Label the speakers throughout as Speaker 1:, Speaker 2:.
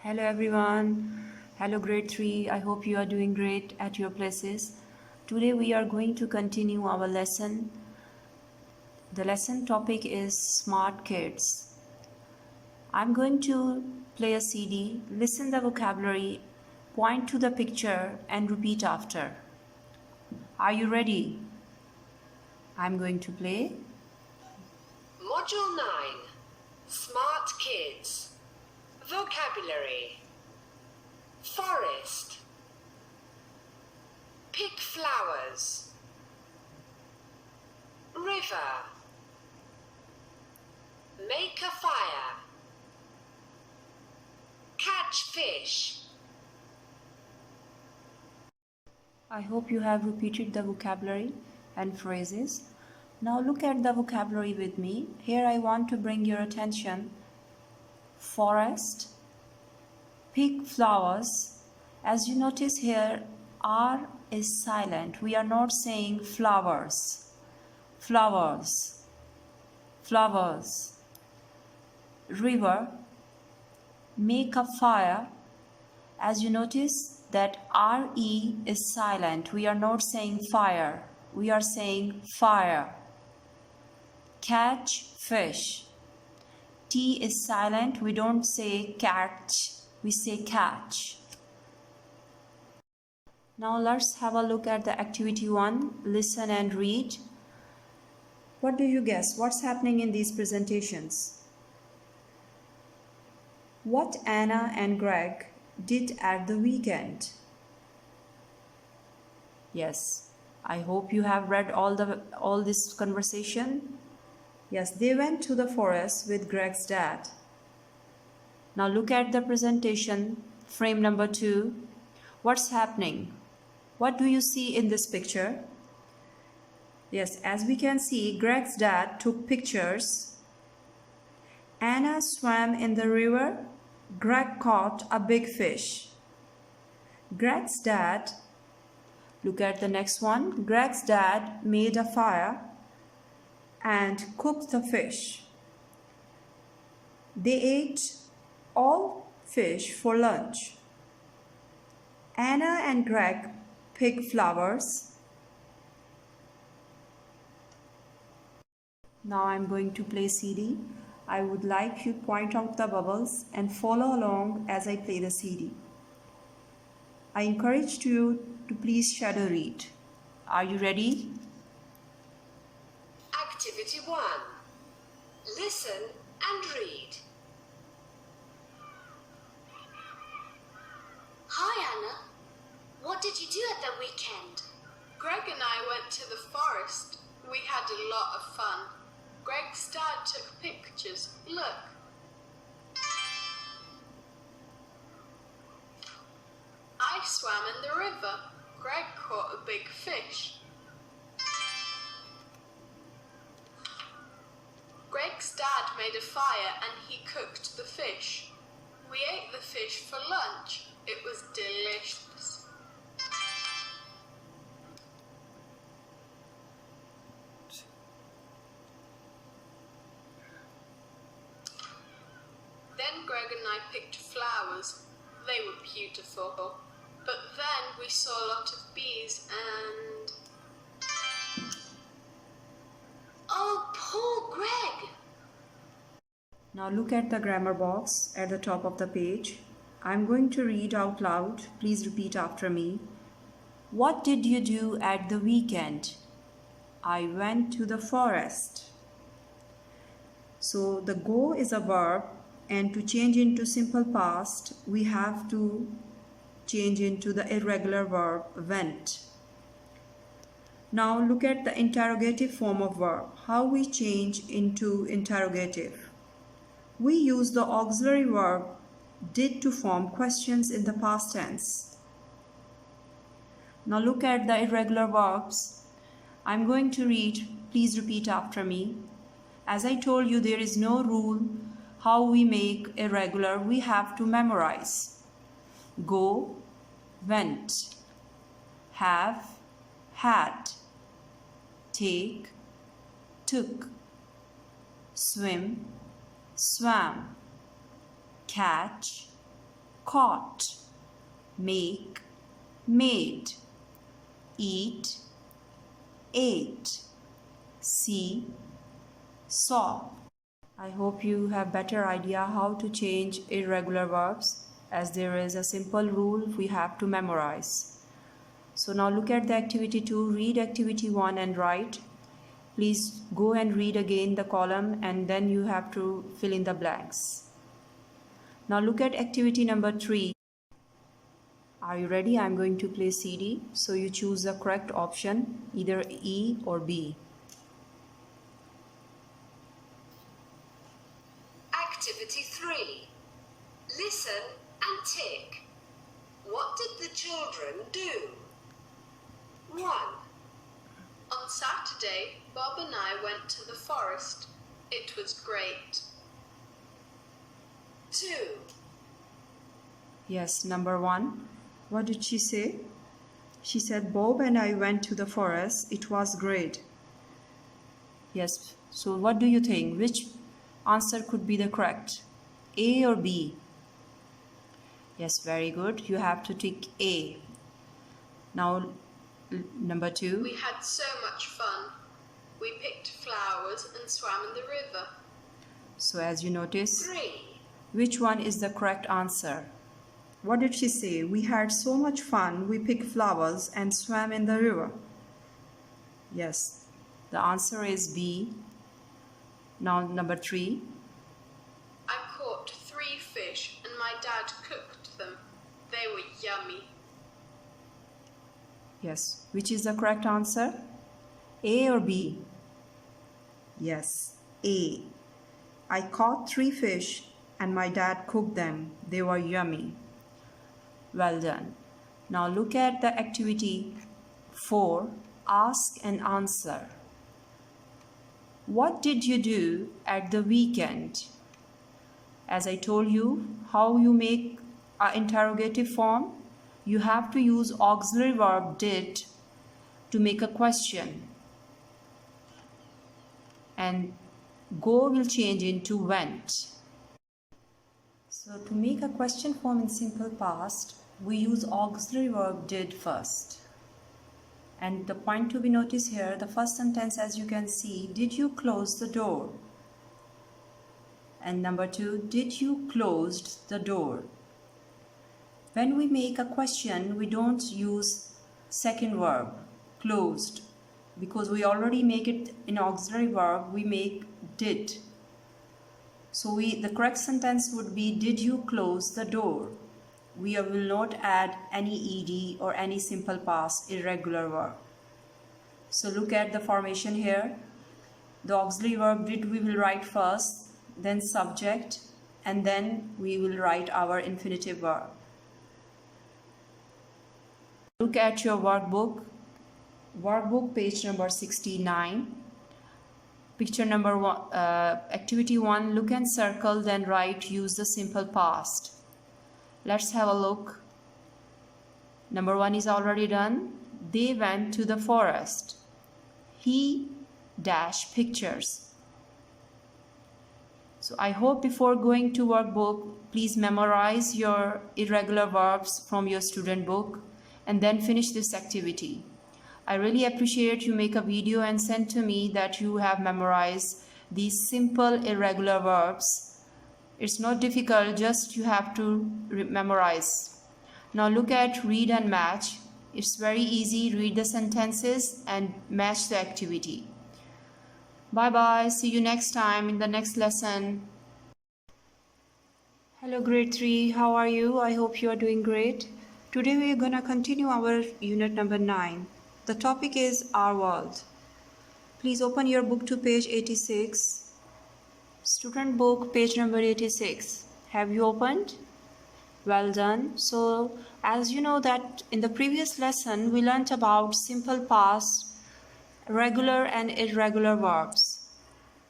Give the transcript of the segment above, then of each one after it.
Speaker 1: Hello everyone. Hello grade 3. I hope you are doing great at your places. Today we are going to continue our lesson. The lesson topic is Smart Kids. I'm going to play a CD, listen the vocabulary, point to the picture and repeat after. Are you ready? I'm going to play.
Speaker 2: Module 9. Smart Kids. Vocabulary. Forest. Pick flowers. River. Make a fire. Catch fish.
Speaker 1: I hope you have repeated the vocabulary and phrases. Now look at the vocabulary with me. Here I want to bring your attention. Forest, pick flowers. As you notice here, R is silent. We are not saying flowers. Flowers, flowers. River, make a fire. As you notice that RE is silent. We are not saying fire. We are saying fire. Catch fish. T is silent. We don't say catch. We say catch. Now let's have a look at the activity 1. Listen and read. What do you guess? What's happening in these presentations? What Anna and Greg did at the weekend? Yes, I hope you have read all this conversation. Yes, they went to the forest with Greg's dad. Now look at the presentation, frame number 2. What's happening? What do you see in this picture? Yes, as we can see, Greg's dad took pictures. Anna swam in the river. Greg caught a big fish. Greg's dad, look at the next one. Greg's dad made a fire and cooked the fish. They ate all fish for lunch. Anna and Greg picked flowers. Now I'm going to play CD. I would like you to point out the bubbles and follow along as I play the CD. I encourage you to please shadow read. Are you ready?
Speaker 2: Activity 1. Listen and read.
Speaker 3: Hi Anna, what did you do at the weekend?
Speaker 4: Greg and I went to the forest. We had a lot of fun. Greg's dad took pictures. Look. I swam in the river. Greg caught a big fish. Greg's dad made a fire and he cooked the fish. We ate the fish for lunch. It was delicious. Then Greg and I picked flowers. They were beautiful. But then we saw a lot of bees and...
Speaker 3: Oh, poor Greg!
Speaker 1: Now look at the grammar box at the top of the page. I'm going to read out loud. Please repeat after me. What did you do at the weekend? I went to the forest. So the go is a verb, and to change into simple past, we have to change into the irregular verb went. Now look at the interrogative form of verb. How we change into interrogative. We use the auxiliary verb did to form questions in the past tense. Now look at the irregular verbs. I'm going to read. Please repeat after me. As I told you, there is no rule how we make irregular. We have to memorize. Go, went. Have, had. Take, took. Swim, swam. Catch, caught, make, made, eat, ate, see, saw. I hope you have better idea how to change irregular verbs, as there is a simple rule we have to memorize. So now look at the activity 2, read activity 1 and write. Please go and read again the column and then you have to fill in the blanks. Now look at activity number 3. Are you ready? I'm going to play CD. So you choose the correct option, either E or B.
Speaker 2: Activity 3. Listen and tick. What did the children do? 1,
Speaker 4: On Saturday, Bob and I went to the forest. It was great.
Speaker 2: 2,
Speaker 1: Yes, number 1. What did she say? She said, Bob and I went to the forest. It was great. Yes, so what do you think? Which answer could be the correct? A or B? Yes, very good. You have to tick A. Now, number 2.
Speaker 4: We had so much fun. We picked flowers and swam in the river.
Speaker 1: So as you notice,
Speaker 2: 3,
Speaker 1: which one is the correct answer? What did she say? We had so much fun. We picked flowers and swam in the river. Yes, the answer is B. Now number 3.
Speaker 4: I caught 3 fish and my dad cooked them. They were yummy.
Speaker 1: Yes, which is the correct answer? A or B? Yes, A. I caught 3 fish and my dad cooked them. They were yummy. Well done. Now look at the activity 4. Ask and answer. What did you do at the weekend? As I told you, how you make an interrogative form, you have to use auxiliary verb did to make a question. And go will change into went. So to make a question form in simple past, we use auxiliary verb did first. And the point to be noticed here, the first sentence, as you can see, did you close the door? And number 2, did you closed the door? When we make a question, we don't use second verb, closed, because we already make it in auxiliary verb, we make did. So the correct sentence would be, did you close the door? We will not add any ed or any simple past irregular verb. So look at the formation here. The auxiliary verb did we will write first, then subject, and then we will write our infinitive verb. Look at your workbook. Workbook page number 69. Picture number 1, activity 1, look and circle, then write, use the simple past. Let's have a look. Number 1 is already done. They went to the forest. He dash pictures. So I hope before going to workbook, please memorize your irregular verbs from your student book and then finish this activity. I really appreciate you make a video and send to me that you have memorized these simple irregular verbs. It's not difficult, just you have to memorize. Now look at read and match. It's very easy. Read the sentences and match the activity. Bye bye. See you next time in the next lesson. Hello grade 3, how are you? I hope you are doing great. Today we are gonna continue our unit number 9. The topic is our world. Please open your book to page 86. Student book, page number 86. Have you opened? Well done. So, as you know that in the previous lesson, we learnt about simple past, regular and irregular verbs.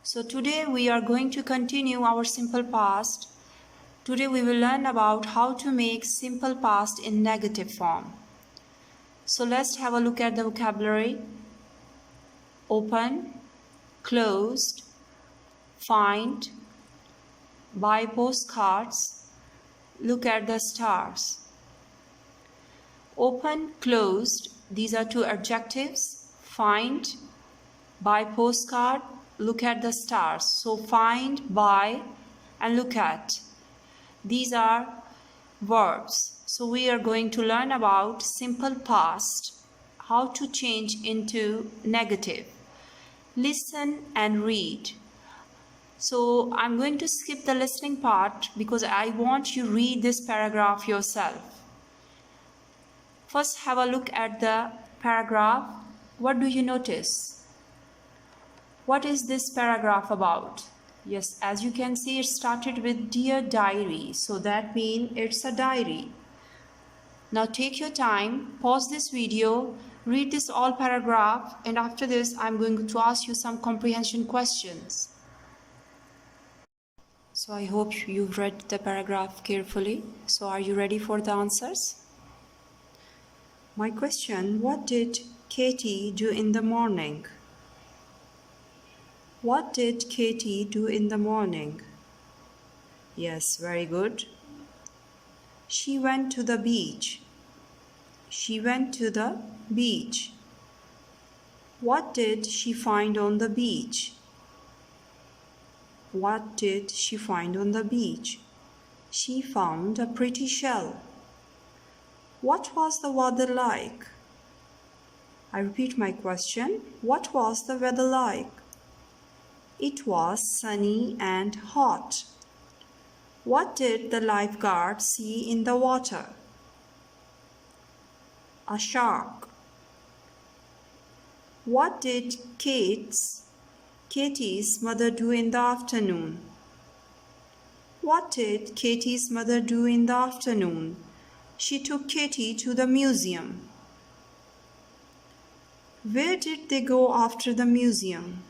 Speaker 1: So today we are going to continue our simple past. Today we will learn about how to make simple past in negative form. So let's have a look at the vocabulary. Open, closed, find, buy postcards, Look at the stars. Open, closed, these are two adjectives. Find, buy postcard, look at the stars. So find, buy, and look at. These are verbs. So we are going to learn about simple past, how to change into negative. Listen and read. So I'm going to skip the listening part because I want you to read this paragraph yourself. First, have a look at the paragraph. What do you notice? What is this paragraph about? Yes, as you can see, it started with Dear Diary. So that means it's a diary. Now take your time, pause this video, read this all paragraph, and after this, I'm going to ask you some comprehension questions. So I hope you've read the paragraph carefully. So are you ready for the answers? My question, what did Katie do in the morning? What did Katie do in the morning? Yes, very good. She went to the beach. She went to the beach. What did she find on the beach? What did she find on the beach? She found a pretty shell. What was the weather like? I repeat my question. What was the weather like? It was sunny and hot. What did the lifeguard see in the water? A shark. What did Katie's mother do in the afternoon? What did Katie's mother do in the afternoon? She took Katie to the museum. Where did they go after the museum?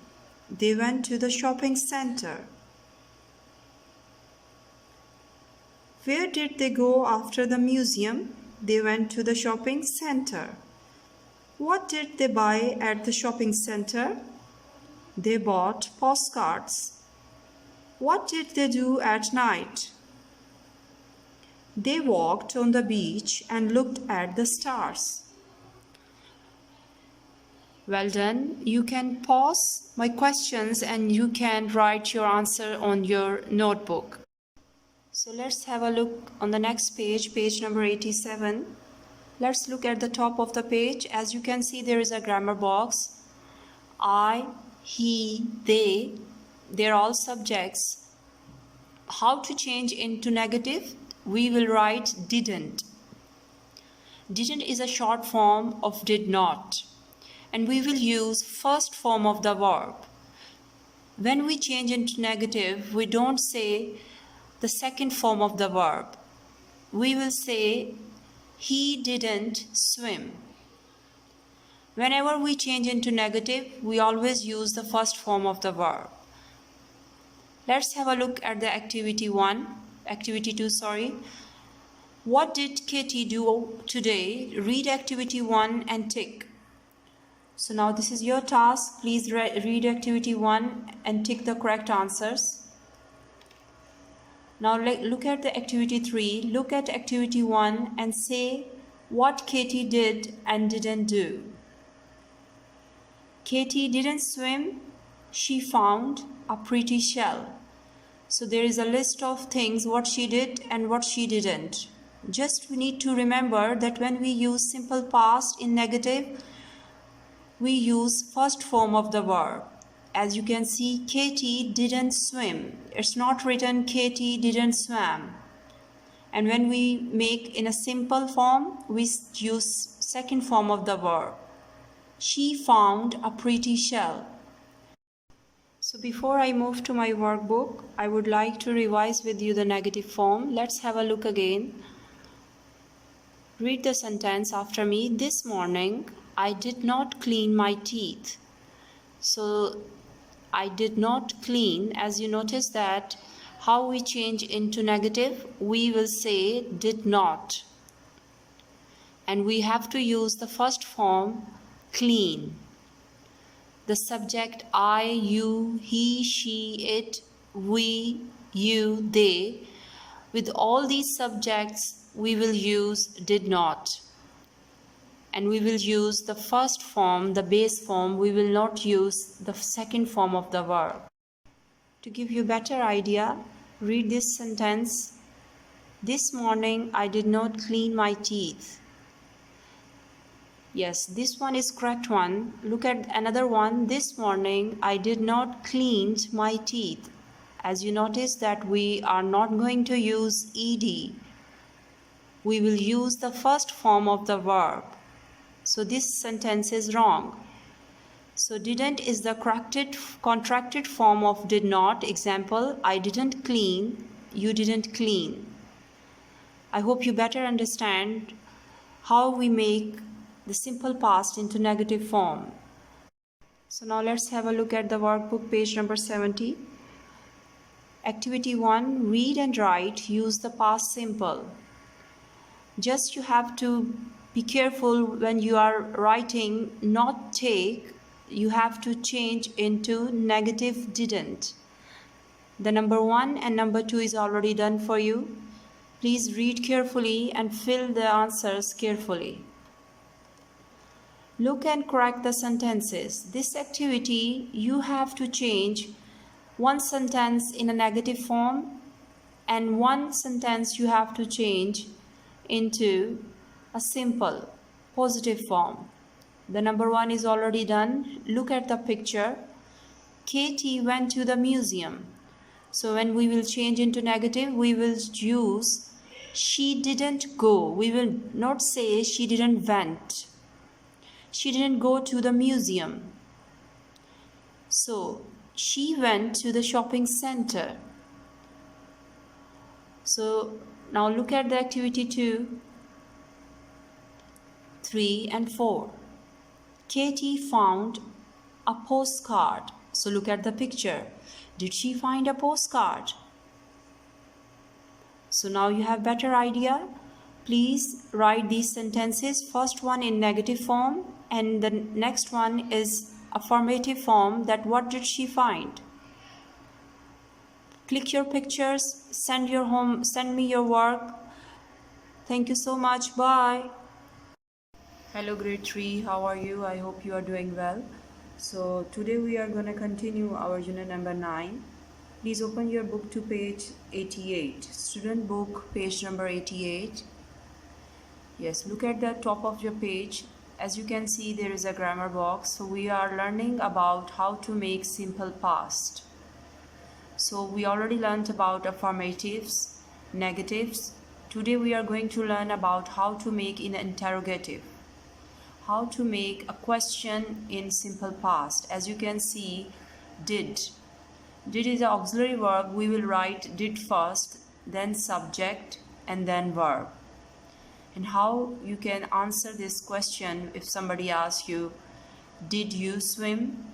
Speaker 1: They went to the shopping center. Where did they go after the museum? They went to the shopping center. What did they buy at the shopping center? They bought postcards. What did they do at night? They walked on the beach and looked at the stars. Well done. You can pause my questions and you can write your answer on your notebook. So let's have a look on the next page, page number 87. Let's look at the top of the page. As you can see, there is a grammar box. I, he, they, they're all subjects. How to change into negative? We will write didn't. Didn't is a short form of did not. And we will use first form of the verb. When we change into negative, we don't say the second form of the verb. We will say he didn't swim. Whenever we change into negative, we always use the first form of the verb. Let's have a look at the activity 2, sorry. What did Katie do today? Read activity 1 and tick. So now this is your task. Please read activity 1 and tick the correct answers. Now look at the activity 3. Look at activity 1 and say what Katie did and didn't do. Katie didn't swim. She found a pretty shell. So there is a list of things what she did and what she didn't. Just we need to remember that when we use simple past in negative, we use first form of the verb. As you can see, Katie didn't swim. It's not written Katie didn't swim. And when we make in a simple form, we use second form of the verb. She found a pretty shell. So before I move to my workbook, I would like to revise with you the negative form. Let's have a look again. Read the sentence after me. This morning, I did not clean my teeth. So I did not clean. As you notice that how we change into negative, we will say did not. And we have to use the first form, clean. The subject I, you, he, she, it, we, you, they. With all these subjects, we will use did not. And we will use the first form, the base form. We will not use the second form of the verb. To give you a better idea, read this sentence. This morning I did not clean my teeth. Yes, this one is correct one. Look at another one. This morning I did not clean my teeth. As you notice that we are not going to use ed. We will use the first form of the verb. So this sentence is wrong. So didn't is the contracted form of did not. Example, I didn't clean, you didn't clean. I hope you better understand how we make the simple past into negative form. So now let's have a look at the workbook, page number 70. Activity 1, read and write, use the past simple. Just you have to be careful when you are writing not take, you have to change into negative didn't. The number 1 and number 2 is already done for you. Please read carefully and fill the answers carefully. Look and correct the sentences. This activity, you have to change one sentence in a negative form and one sentence you have to change into a simple positive form. The number 1 is already done. Look at the picture. Katie went to the museum. So when we will change into negative, we will use she didn't go. We will not say she didn't went. She didn't go to the museum. So she went to the shopping center. So now look at the activity 2, 3 and 4. Katie found a postcard. So look at the picture. Did she find a postcard? So now you have better idea. Please write these sentences. First one in negative form and the next one is affirmative form, that what did she find? Click your pictures, send me your work. Thank you so much. Bye. Hello grade 3, how are you? I hope you are doing well. So today we are going to continue our unit number 9. Please open your book to page 88. Student book, page number 88. Yes, look at the top of your page. As you can see, there is a grammar box. So we are learning about how to make simple past. So we already learned about affirmatives, negatives. Today we are going to learn about how to make in interrogative. How to make a question in simple past. As you can see, did. Did is an auxiliary verb. We will write did first, then subject, and then verb. And how you can answer this question if somebody asks you, did you swim?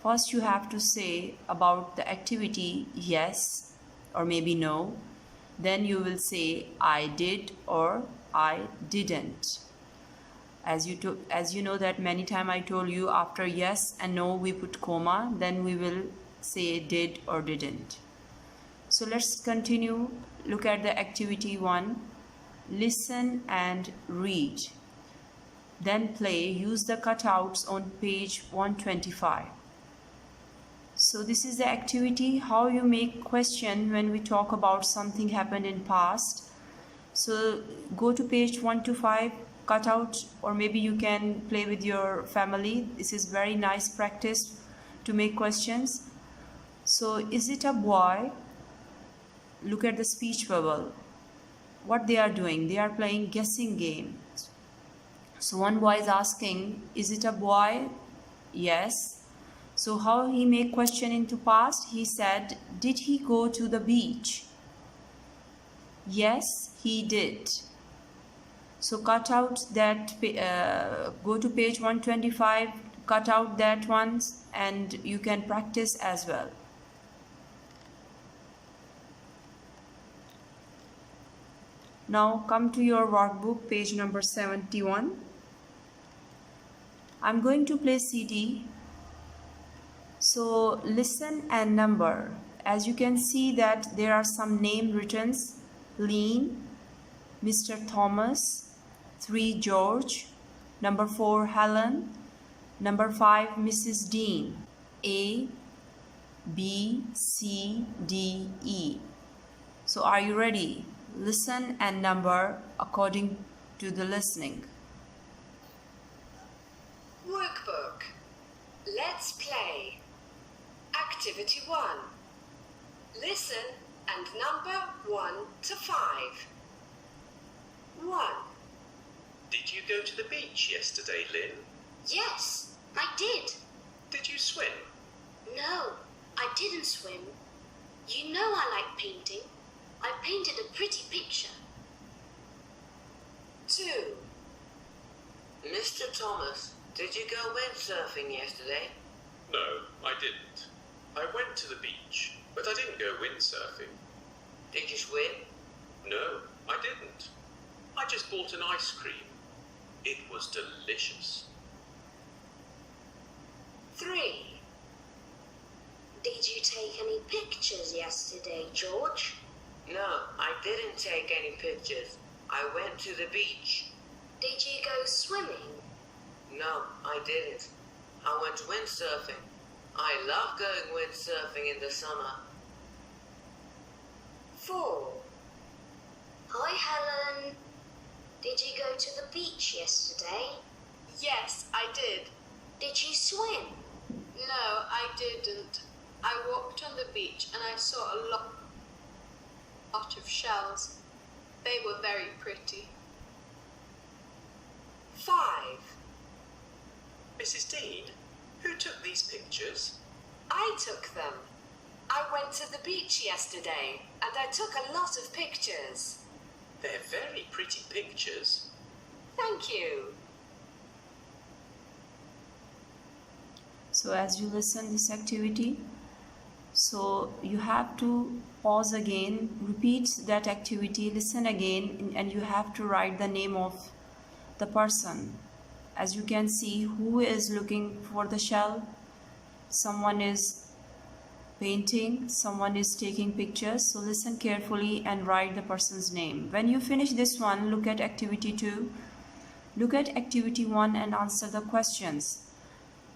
Speaker 1: First you have to say about the activity yes or maybe no. Then you will say I did or I didn't. As you know that many times I told you after yes and no we put comma, then we will say did or didn't. So let's continue. Look at the activity 1. Listen and read. Then play. Use the cutouts on page 125. So this is the activity, how you make question when we talk about something happened in past. So go to page 125, cut out, or maybe you can play with your family. This is very nice practice to make questions. So is it a boy? Look at the speech bubble. What they are doing, they are playing guessing game. So one boy is asking, is it a boy? Yes. So how he make question into past? He said, did he go to the beach? Yes, he did. So cut out that, go to page 125, cut out that one and you can practice as well. Now come to your workbook, page number 71. I'm going to play CD. So listen and number. As you can see that there are some name written. Lean, Mr. Thomas, 3 George, number 4 Helen, number 5 Mrs. Dean. A, B, C, D, E. So are you ready? Listen and number according to the listening.
Speaker 2: Workbook. Let's play. Activity 1. Listen and number 1 to 5. 1.
Speaker 5: Did you go to the beach yesterday, Lynn?
Speaker 3: Yes, I did.
Speaker 5: Did you swim?
Speaker 3: No, I didn't swim. You know I like painting. I painted a pretty picture.
Speaker 2: 2.
Speaker 6: Mr. Thomas, did you go windsurfing yesterday?
Speaker 5: No, I didn't. I went to the beach, but I didn't go windsurfing.
Speaker 6: Did you swim?
Speaker 5: No, I didn't. I just bought an ice cream. It was delicious.
Speaker 2: 3.
Speaker 3: Did you take any pictures yesterday, George?
Speaker 6: No, I didn't take any pictures. I went to the beach.
Speaker 3: Did you go swimming?
Speaker 6: No, I didn't. I went windsurfing. I love going windsurfing in the summer.
Speaker 2: 4.
Speaker 3: Hi, Helen. Did you go to the beach yesterday?
Speaker 4: Yes, I did.
Speaker 3: Did you swim?
Speaker 4: No, I didn't. I walked on the beach and I saw a lot of shells. They were very pretty.
Speaker 2: 5.
Speaker 5: Mrs. Dean, who took these pictures?
Speaker 2: I took them. I went to the beach yesterday and I took a lot of pictures.
Speaker 5: They're very pretty pictures.
Speaker 2: Thank you.
Speaker 1: So as you listen this activity, so you have to pause again, repeat that activity, listen again, and you have to write the name of the person. As you can see, who is looking for the shell? Someone is painting, someone is taking pictures. So listen carefully and write the person's name. When you finish this one, look at activity 2. Look at activity 1 and answer the questions.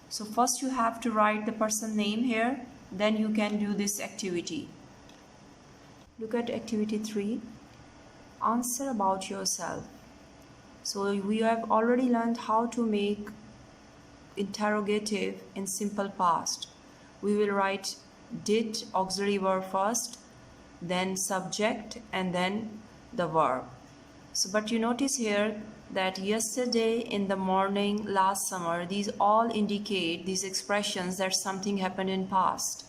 Speaker 1: So first you have to write the person name here, then you can do this activity. Look at activity 3. Answer about yourself. So we have already learned how to make interrogative in simple past. We will write did auxiliary verb first, then subject, and then the verb. So but you notice here that yesterday, in the morning, last summer, these all indicate, these expressions, that something happened in past.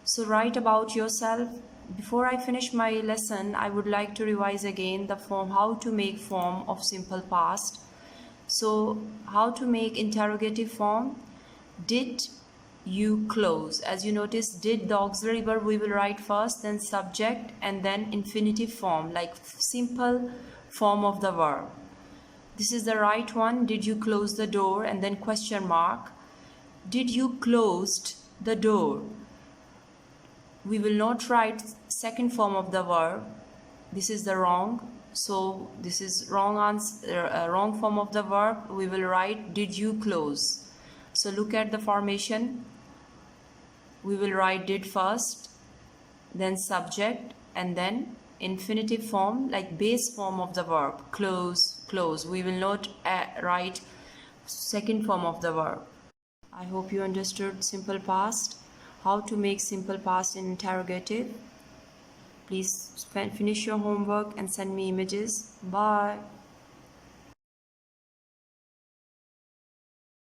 Speaker 1: So write about yourself. Before I finish my lesson, I would like to revise again the form, how to make form of simple past. So how to make interrogative form? Did you close? As you notice, did, the auxiliary verb, we will write first, then subject, and then infinitive form, like simple form of the verb. This is the right one. Did you close the door? And then question mark. Did you closed the door? We will not write second form of the verb. This is the wrong. So this is wrong answer, wrong form of the verb. We will write did you close. So look at the formation. We will write did first, then subject, and then infinitive form, like base form of the verb, close, close. We will not write second form of the verb. I hope you understood simple past, how to make simple past in interrogative. Please finish your homework and send me images. Bye.